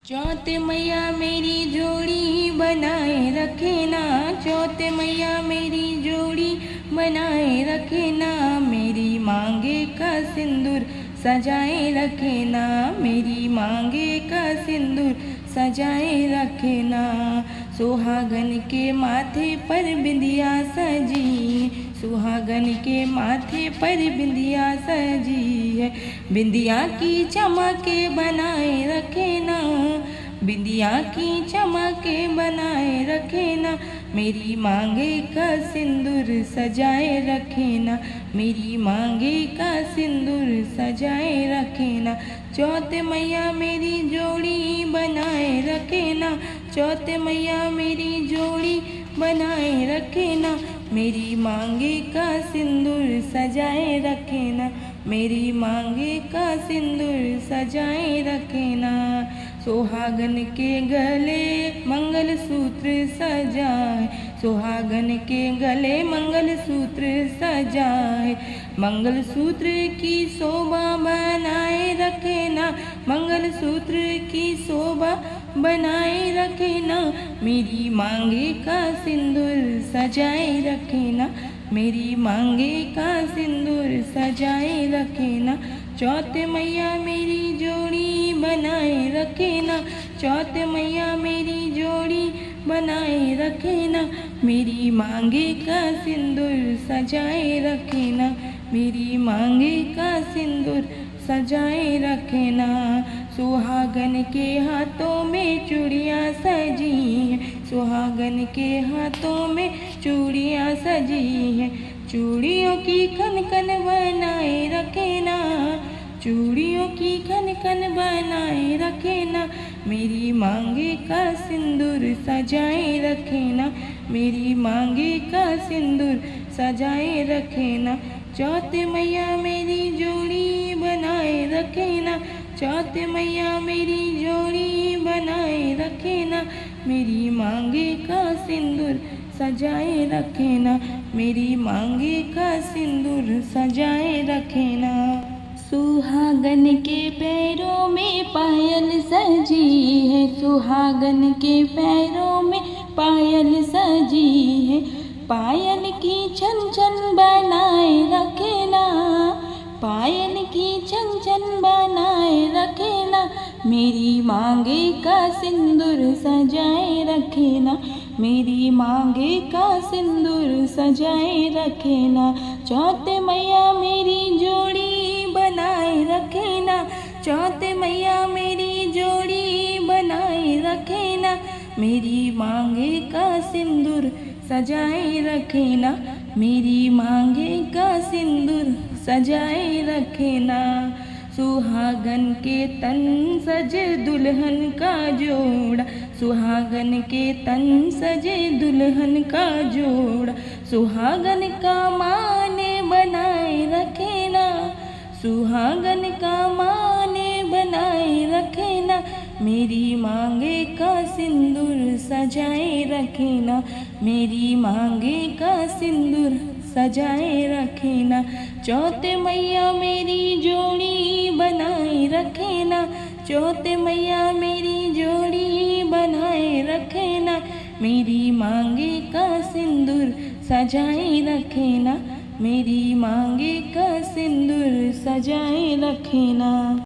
चौथ मैया मेरी जोड़ी बनाए रखे ना, चौथ मैया मेरी जोड़ी बनाए रखे ना, मेरी मांगे का सिंदूर सजाए रखे ना, मेरी मांगे का सिंदूर सजाए रखे ना। सुहागन के माथे पर बिंदिया सजी, सुहागन के माथे पर बिंदिया सजी है, बिंदिया की चमके बनाए रखे ना, बिंदिया की चमके बनाए रखे ना, मेरी मांगे का सिंदूर सजाए रखे ना, मेरी मांगे का सिंदूर सजाए रखे ना। चौथ मैया मेरी जोड़ी बनाए रखे ना, चौथ मैया मेरी जोड़ी बनाए रखे ना, मेरी मांगे का सिंदूर सजाए रखे ना, मेरी मांगे का सिंदूर सजाए रखे ना। सुहागन के गले मंगल सूत्र सजाए, सुहागन के गले मंगल सूत्र सजाए, मंगल सूत्र की शोभा बनाए रखे ना, मंगल सूत्र की शोभा बनाए रखे ना, मेरी मांगे का सिंदूर सजाए रखे ना, मेरी मांगे का सिंदूर सजाए रखे ना। चौथ मैया मेरी जोड़ी बनाए रखे ना, चौथ मैया मेरी जोड़ी बनाए रखे ना, मेरी मांगे का सिंदूर सजाए रखे ना, मेरी मांगे का सिंदूर सजाए रखे ना। सुहागन के हाथों में चूड़ियाँ सजी हैं, सुहागन के हाथों में चूड़ियाँ सजी हैं, चूड़ियों की खन खन बनाए रखे ना, चूड़ियों की खन खन बनाए रखे ना, मेरी मांगे का सिंदूर सजाए रखे ना, मेरी मांगे का सिंदूर सजाए रखे ना। चौथ मैया मेरी जोड़ी बनाए रखे ना, चौथ मैया मेरी जोड़ी बनाए रखे ना, मेरी मांगे का सिंदूर सजाए रखे ना, मेरी मांगे का सिंदूर सजाए रखे ना। सुहागन के पैरों में पायल सजी है, सुहागन के पैरों में पायल सजी है, पायल की छन छन बनाए रखे ना, पायल की छन छन बनाए रखे ना, मेरी मांगे का सिंदूर सजाए रखे ना, मेरी मांगे का सिंदूर सजाए रखे ना। चौथ मैया मेरी जोड़ी बनाए रखे ना, चौथ मैया मेरी जोड़ी बनाए रखे ना, मेरी मांगे का सिंदूर सजाए रखे ना, मेरी मांगे का सिंदूर सजाए रखे ना। सुहागन के तन सजे दुल्हन का जोड़ा, सुहागन के तन सजे दुल्हन का जोड़ा, सुहागन का माने बनाए रखे ना, सुहागन का माने बनाए रखे ना, मेरी मांगे का सिंदूर सजाए रखे ना, मेरी मांगे का सिंदूर सजाए रखे ना। चौथ मैया मेरी जोड़ी बनाए रखे ना, चौथ मैया मेरी जोड़ी बनाए रखे ना, मेरी मांगे का सिंदूर सजाए रखे ना, मेरी मांगे का सिंदूर सजाए रखे ना।